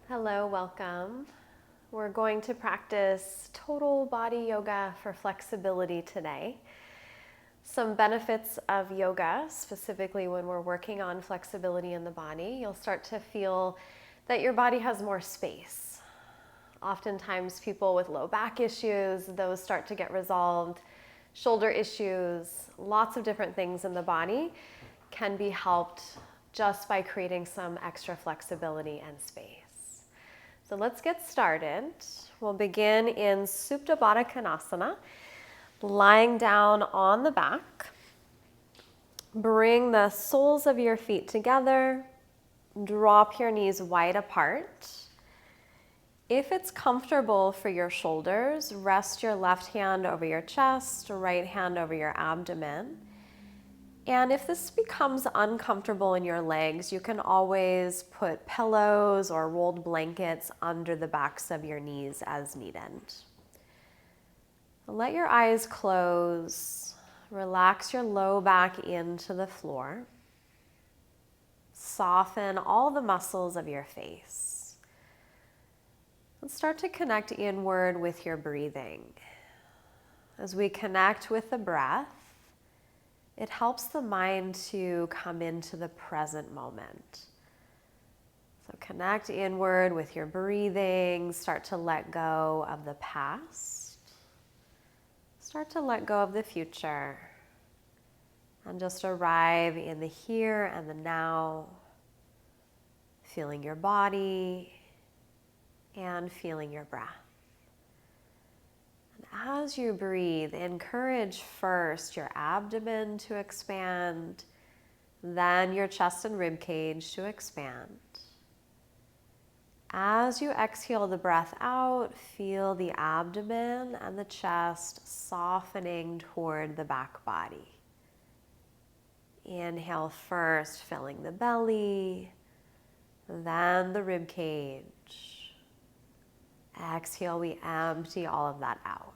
Hello, welcome. We're going to practice total body yoga for flexibility today. Some benefits of yoga, specifically when we're working on flexibility in the body, you'll start to feel that your body has more space. Oftentimes people with low back issues, those start to get resolved. Shoulder issues, lots of different things in the body can be helped just by creating some extra flexibility and space. So let's get started. We'll begin in Supta Baddha Konasana, lying down on the back. Bring the soles of your feet together. Drop your knees wide apart. If it's comfortable for your shoulders, rest your left hand over your chest, right hand over your abdomen. And if this becomes uncomfortable in your legs, you can always put pillows or rolled blankets under the backs of your knees as needed. Let your eyes close. Relax your low back into the floor. Soften all the muscles of your face. And start to connect inward with your breathing. As we connect with the breath, it helps the mind to come into the present moment. So connect inward with your breathing. Start to let go of the past. Start to let go of the future. And just arrive in the here and the now, feeling your body and feeling your breath. As you breathe, encourage first your abdomen to expand, then your chest and rib cage to expand. As you exhale the breath out, feel the abdomen and the chest softening toward the back body. Inhale first, filling the belly, then the rib cage. Exhale, we empty all of that out.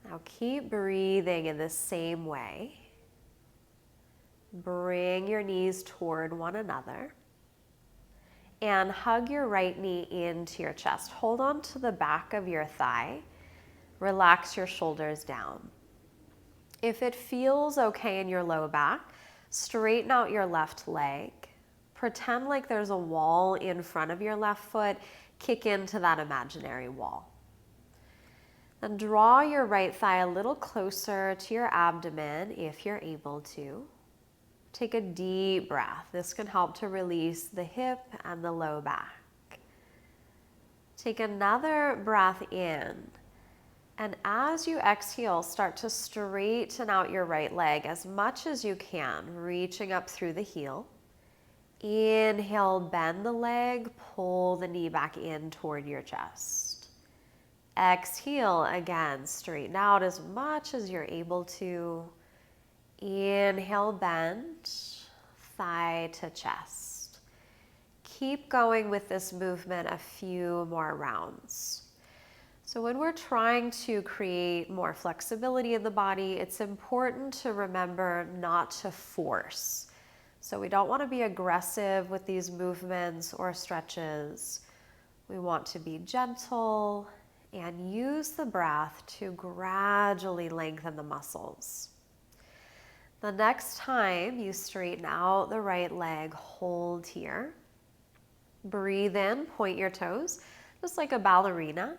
Now keep breathing in the same way. Bring your knees toward one another and hug your right knee into your chest. Hold on to the back of your thigh. Relax your shoulders down. If it feels okay in your low back, straighten out your left leg. Pretend like there's a wall in front of your left foot. Kick into that imaginary wall. Then draw your right thigh a little closer to your abdomen if you're able to. Take a deep breath. This can help to release the hip and the low back. Take another breath in. And as you exhale, start to straighten out your right leg as much as you can, reaching up through the heel. Inhale, bend the leg, pull the knee back in toward your chest. Exhale, again, straighten out as much as you're able to. Inhale, bend, thigh to chest. Keep going with this movement a few more rounds. So when we're trying to create more flexibility in the body, it's important to remember not to force. So we don't want to be aggressive with these movements or stretches. We want to be gentle and use the breath to gradually lengthen the muscles. The next time you straighten out the right leg, hold here. Breathe in, point your toes, just like a ballerina.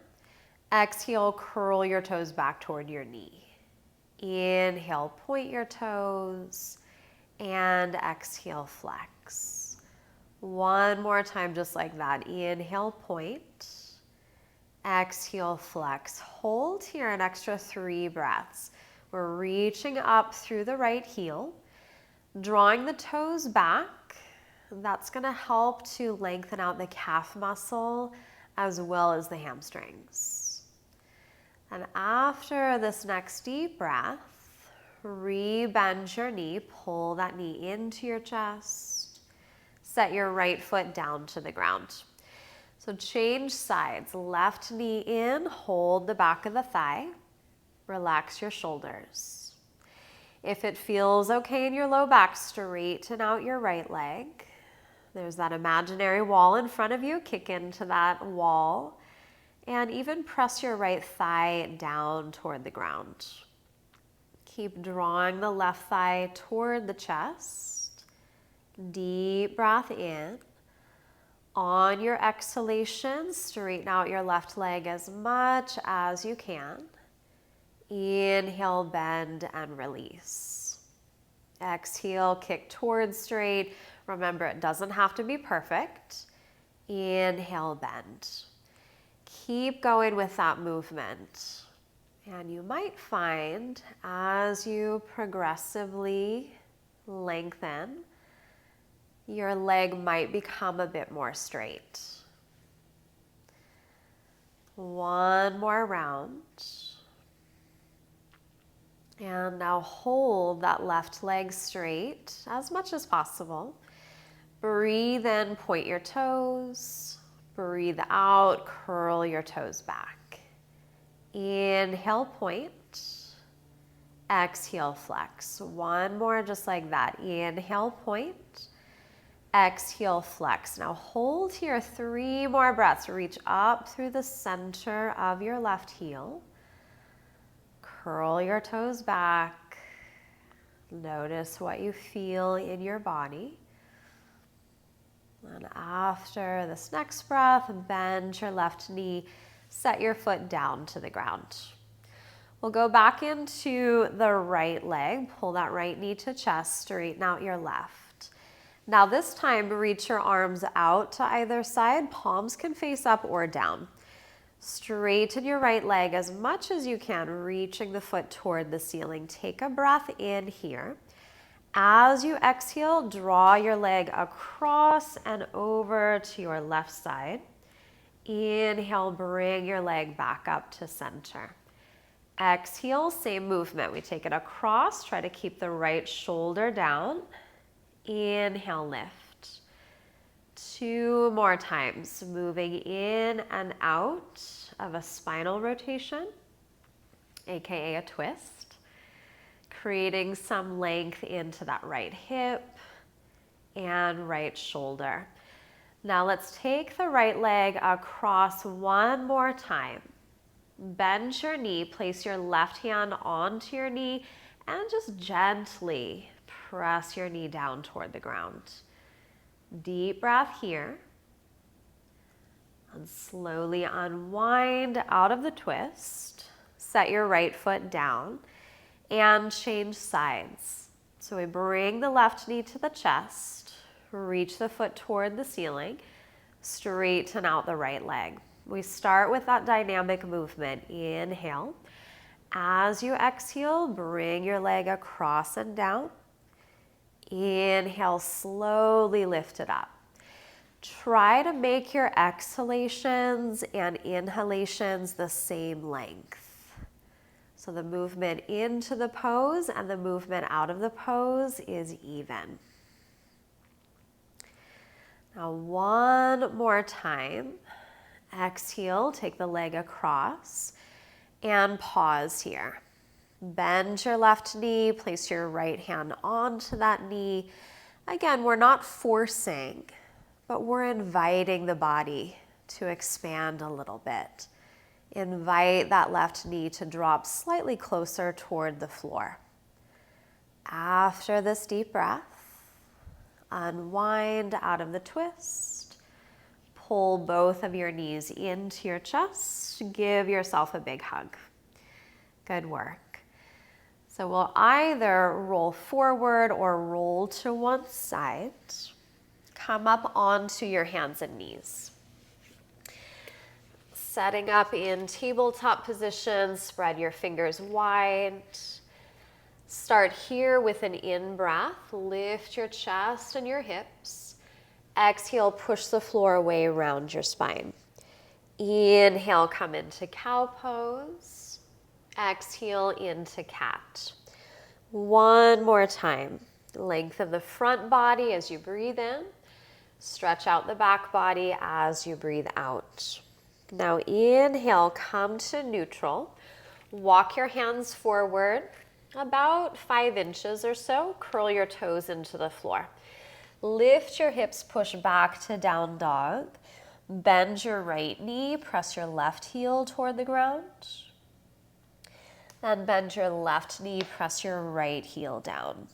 Exhale, curl your toes back toward your knee. Inhale, point your toes. And exhale, flex. One more time, just like that. Inhale, point. Exhale, flex. Hold here an extra 3 breaths. We're reaching up through the right heel, drawing the toes back. That's going to help to lengthen out the calf muscle as well as the hamstrings. And after this next deep breath, re-bend your knee, pull that knee into your chest. Set your right foot down to the ground. So change sides, left knee in, hold the back of the thigh, relax your shoulders. If it feels okay in your low back, straighten out your right leg. There's that imaginary wall in front of you. Kick into that wall and even press your right thigh down toward the ground. Keep drawing the left thigh toward the chest. Deep breath in. On your exhalation, straighten out your left leg as much as you can. Inhale, bend, and release. Exhale, kick towards straight. Remember, it doesn't have to be perfect. Inhale, bend. Keep going with that movement. And you might find as you progressively lengthen, your leg might become a bit more straight. One more round. And now hold that left leg straight as much as possible. Breathe in, point your toes. Breathe out, curl your toes back. Inhale, point. Exhale, flex. One more just like that. Inhale, point. Exhale, flex. Now hold here 3 more breaths. Reach up through the center of your left heel. Curl your toes back. Notice what you feel in your body. And after this next breath, bend your left knee. Set your foot down to the ground. We'll go back into the right leg. Pull that right knee to chest. Straighten out your left. Now this time, reach your arms out to either side. Palms can face up or down. Straighten your right leg as much as you can, reaching the foot toward the ceiling. Take a breath in here. As you exhale, draw your leg across and over to your left side. Inhale, bring your leg back up to center. Exhale, same movement. We take it across, try to keep the right shoulder down. Inhale, lift. 2 more times, moving in and out of a spinal rotation, aka a twist, creating some length into that right hip and right shoulder. Now let's take the right leg across one more time. Bend your knee, place your left hand onto your knee, and just gently press your knee down toward the ground. Deep breath here. And slowly unwind out of the twist. Set your right foot down and change sides. So we bring the left knee to the chest, reach the foot toward the ceiling, straighten out the right leg. We start with that dynamic movement. Inhale. As you exhale, bring your leg across and down. Inhale, slowly lift it up. Try to make your exhalations and inhalations the same length. So the movement into the pose and the movement out of the pose is even. Now one more time. Exhale, take the leg across and pause here. Bend your left knee, place your right hand onto that knee. Again, we're not forcing, but we're inviting the body to expand a little bit. Invite that left knee to drop slightly closer toward the floor. After this deep breath, unwind out of the twist. Pull both of your knees into your chest. Give yourself a big hug. Good work. So we'll either roll forward or roll to one side. Come up onto your hands and knees. Setting up in tabletop position, spread your fingers wide. Start here with an in-breath. Lift your chest and your hips. Exhale, push the floor away around your spine. Inhale, come into cow pose. Exhale, into cat. One more time. Lengthen the front body as you breathe in. Stretch out the back body as you breathe out. Now inhale, come to neutral. Walk your hands forward about 5 inches or so. Curl your toes into the floor. Lift your hips, push back to down dog. Bend your right knee, press your left heel toward the ground. Then bend your left knee, press your right heel down.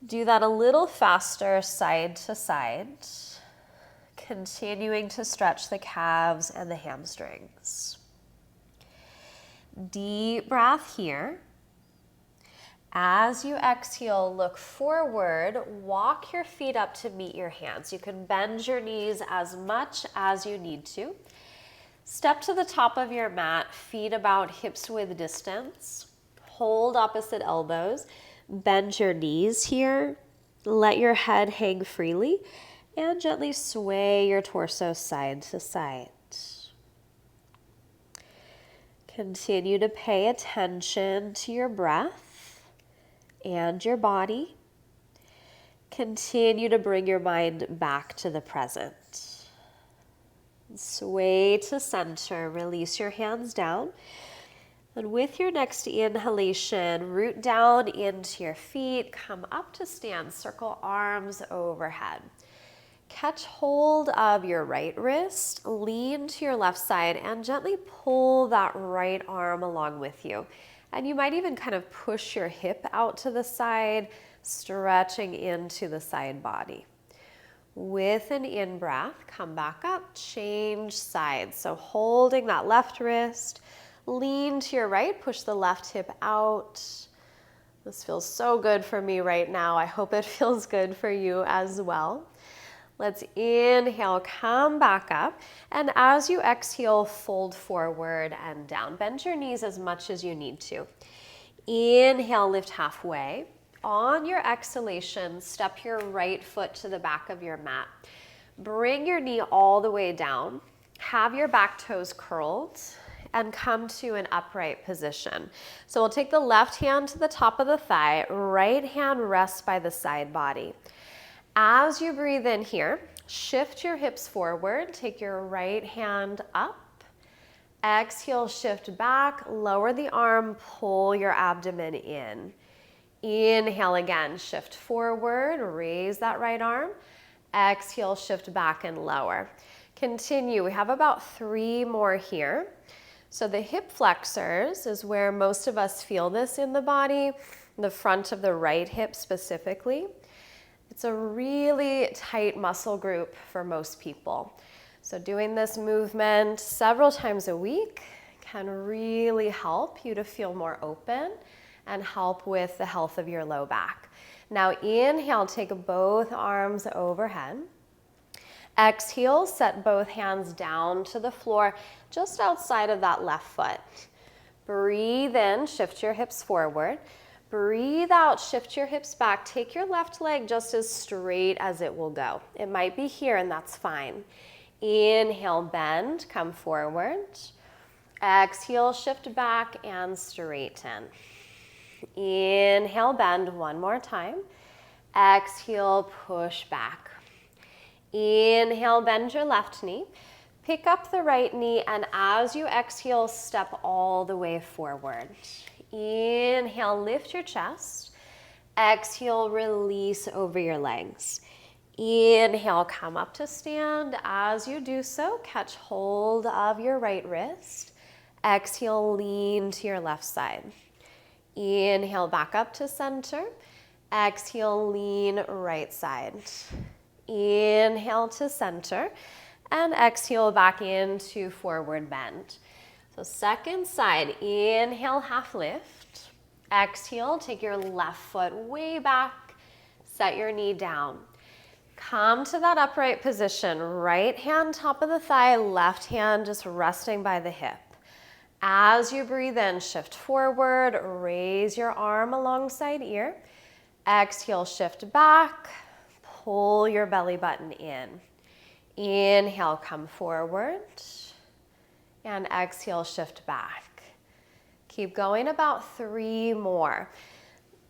Do that a little faster, side to side, continuing to stretch the calves and the hamstrings. Deep breath here. As you exhale, look forward, walk your feet up to meet your hands. You can bend your knees as much as you need to. Step to the top of your mat, feet about hips width distance. Hold opposite elbows. Bend your knees here. Let your head hang freely and gently sway your torso side to side. Continue to pay attention to your breath and your body. Continue to bring your mind back to the present. Sway to center, release your hands down. And with your next inhalation, root down into your feet, come up to stand, circle arms overhead. Catch hold of your right wrist, lean to your left side, and gently pull that right arm along with you. And you might even kind of push your hip out to the side, stretching into the side body. With an in-breath, come back up, change sides. So holding that left wrist, lean to your right, push the left hip out. This feels so good for me right now. I hope it feels good for you as well. Let's inhale, come back up. And as you exhale, fold forward and down. Bend your knees as much as you need to. Inhale, lift halfway. On your exhalation, step your right foot to the back of your mat. Bring your knee all the way down. Have your back toes curled and come to an upright position. So we'll take the left hand to the top of the thigh, right hand rests by the side body. As you breathe in here, shift your hips forward, take your right hand up. Exhale, shift back, lower the arm, pull your abdomen in. Inhale again, shift forward, raise that right arm. Exhale, shift back and lower. Continue, we have about 3 more here. So the hip flexors is where most of us feel this in the body, the front of the right hip specifically. It's a really tight muscle group for most people. So doing this movement several times a week can really help you to feel more open and help with the health of your low back. Now inhale, take both arms overhead. Exhale, set both hands down to the floor just outside of that left foot. Breathe in, shift your hips forward. Breathe out, shift your hips back. Take your left leg just as straight as it will go. It might be here and that's fine. Inhale, bend, come forward. Exhale, shift back and straighten. Inhale, bend one more time. Exhale, push back. Inhale, bend your left knee. Pick up the right knee, and as you exhale, step all the way forward. Inhale, lift your chest. Exhale, release over your legs. Inhale, come up to stand. As you do so, catch hold of your right wrist. Exhale, lean to your left side. Inhale, back up to center. Exhale, lean right side. Inhale to center. And exhale back into forward bend. So second side, inhale, half lift. Exhale, take your left foot way back. Set your knee down. Come to that upright position. Right hand top of the thigh, left hand just resting by the hip. As you breathe in, shift forward, raise your arm alongside ear. Exhale, shift back, pull your belly button in. Inhale, come forward, and exhale, shift back. Keep going, about 3 more.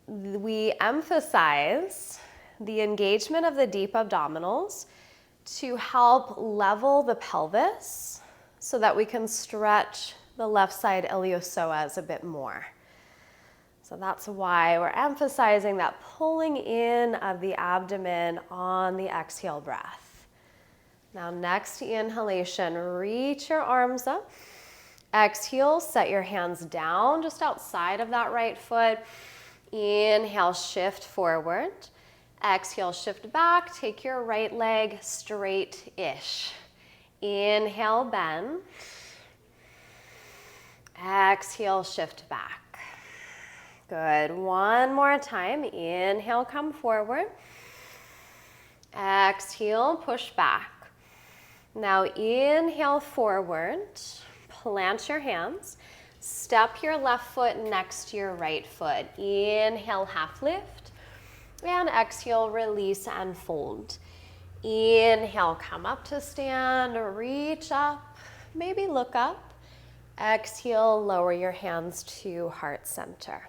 We emphasize the engagement of the deep abdominals to help level the pelvis so that we can stretch the left side iliopsoas a bit more. So that's why we're emphasizing that pulling in of the abdomen on the exhale breath. Now next inhalation, reach your arms up. Exhale, set your hands down just outside of that right foot. Inhale, shift forward. Exhale, shift back. Take your right leg straight-ish. Inhale, bend. Exhale, shift back. Good. One more time. Inhale, come forward. Exhale, push back. Now inhale forward. Plant your hands. Step your left foot next to your right foot. Inhale, half lift. And exhale, release and fold. Inhale, come up to stand, reach up, maybe look up. Exhale, lower your hands to heart center.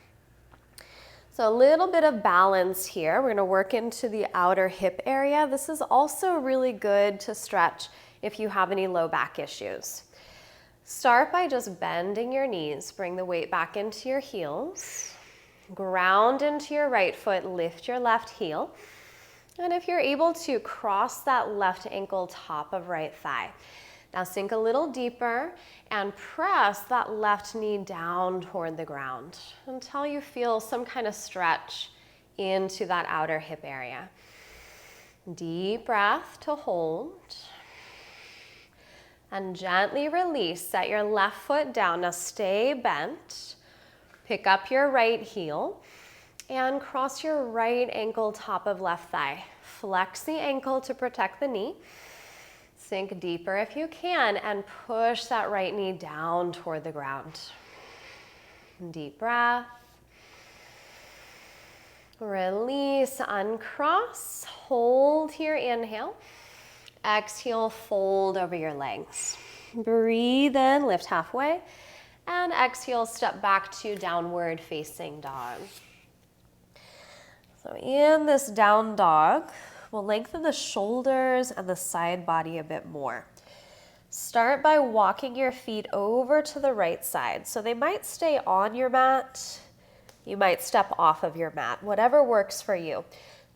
So a little bit of balance here. We're gonna work into the outer hip area. This is also really good to stretch if you have any low back issues. Start by just bending your knees. Bring the weight back into your heels. Ground into your right foot, lift your left heel. And if you're able to, cross that left ankle top of right thigh. Now sink a little deeper and press that left knee down toward the ground until you feel some kind of stretch into that outer hip area. Deep breath to hold. And gently release. Set your left foot down. Now stay bent. Pick up your right heel and cross your right ankle top of left thigh. Flex the ankle to protect the knee. Sink deeper if you can and push that right knee down toward the ground. Deep breath. Release, uncross. Hold here, inhale. Exhale, fold over your legs. Breathe in, lift halfway. And exhale, step back to downward facing dog. So in this down dog, we'll lengthen the shoulders and the side body a bit more. Start by walking your feet over to the right side. So they might stay on your mat. You might step off of your mat, whatever works for you.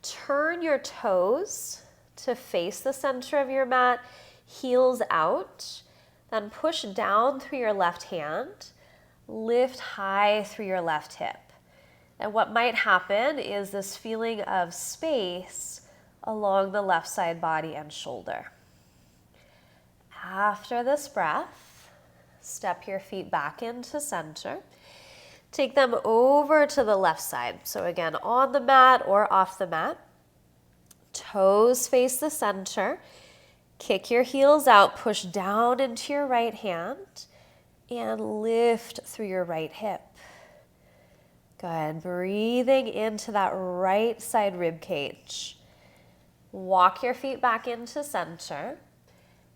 Turn your toes to face the center of your mat, heels out. Then push down through your left hand, lift high through your left hip. And what might happen is this feeling of space along the left side body and shoulder. After this breath, step your feet back into center. Take them over to the left side. So again, on the mat or off the mat. Toes face the center. Kick your heels out, push down into your right hand, and lift through your right hip. Good. Breathing into that right side rib cage. Walk your feet back into center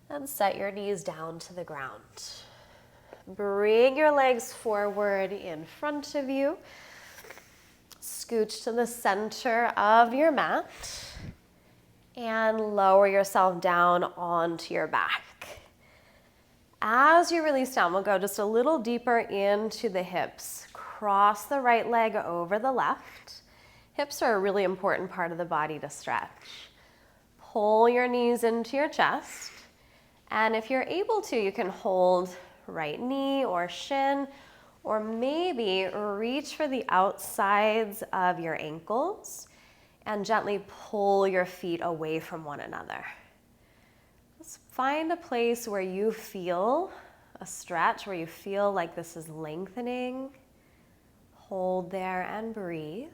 and set your knees down to the ground. Bring your legs forward in front of you. Scooch to the center of your mat. And lower yourself down onto your back. As you release down, we'll go just a little deeper into the hips. Cross the right leg over the left. Hips are a really important part of the body to stretch. Pull your knees into your chest. And if you're able to, you can hold right knee or shin, or maybe reach for the outsides of your ankles and gently pull your feet away from one another. Just find a place where you feel a stretch, where you feel like this is lengthening. Hold there and breathe.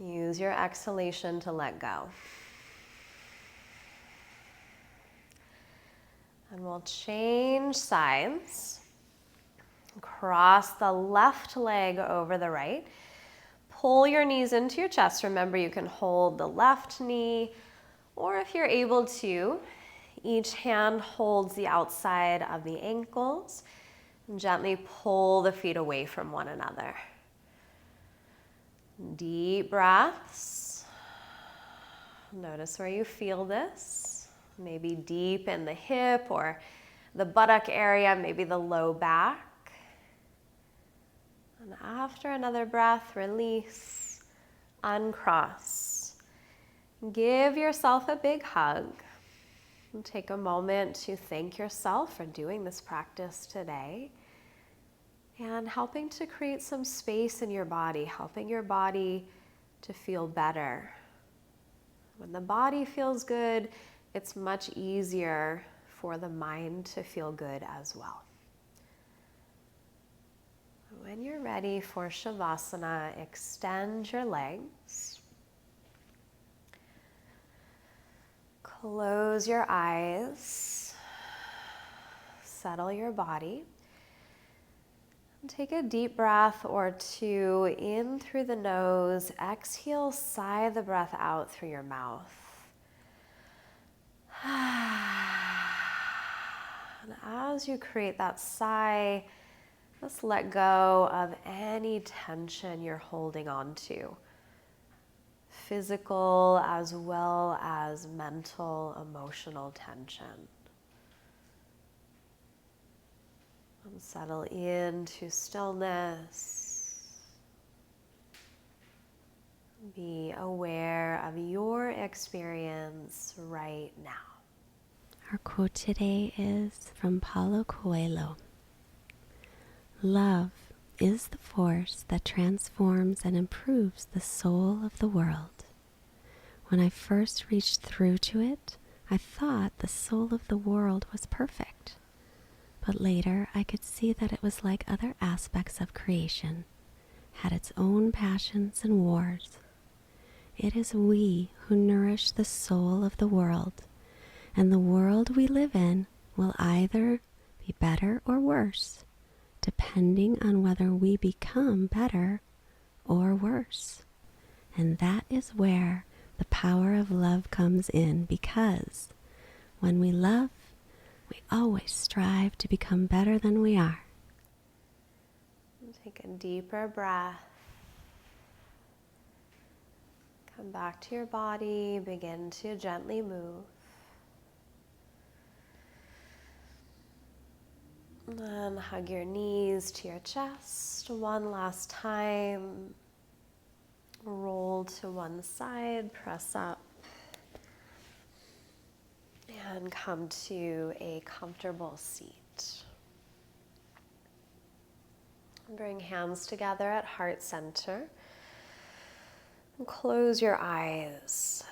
Use your exhalation to let go. And we'll change sides. Cross the left leg over the right. Pull your knees into your chest. Remember, you can hold the left knee, or if you're able to, each hand holds the outside of the ankles and gently pull the feet away from one another. Deep breaths. Notice where you feel this. Maybe deep in the hip or the buttock area, maybe the low back. And after another breath, release, uncross. Give yourself a big hug. And take a moment to thank yourself for doing this practice today and helping to create some space in your body, helping your body to feel better. When the body feels good, it's much easier for the mind to feel good as well. When you're ready for Shavasana, extend your legs. Close your eyes. Settle your body. And take a deep breath or two in through the nose. Exhale, sigh the breath out through your mouth. And as you create that sigh, just let go of any tension you're holding on to. Physical as well as mental, emotional tension. And settle into stillness. Be aware of your experience right now. Our quote today is from Paulo Coelho. Love is the force that transforms and improves the soul of the world. When I first reached through to it, I thought the soul of the world was perfect. But later I could see that it was like other aspects of creation, had its own passions and wars. It is we who nourish the soul of the world, and the world we live in will either be better or worse, depending on whether we become better or worse. And that is where the power of love comes in, because when we love, we always strive to become better than we are. Take a deeper breath. Come back to your body. Begin to gently move. And hug your knees to your chest one last time. Roll to one side, press up. And come to a comfortable seat. Bring hands together at heart center. And close your eyes.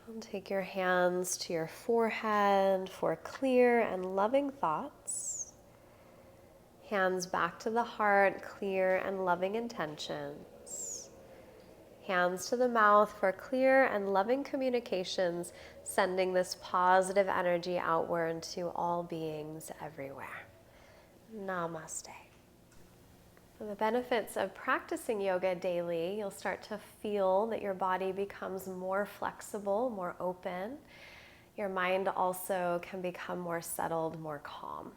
And take your hands to your forehead for clear and loving thoughts. Hands back to the heart, clear and loving intentions. Hands to the mouth for clear and loving communications, sending this positive energy outward to all beings everywhere. Namaste. For the benefits of practicing yoga daily, you'll start to feel that your body becomes more flexible, more open. Your mind also can become more settled, more calm.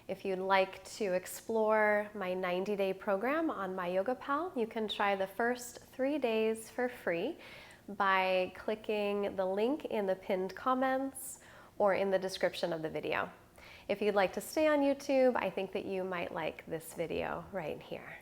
If you'd like to explore my 90-day program on MyYogaPal, you can try the first 3 days for free by clicking the link in the pinned comments or in the description of the video. If you'd like to stay on YouTube, I think that you might like this video right here.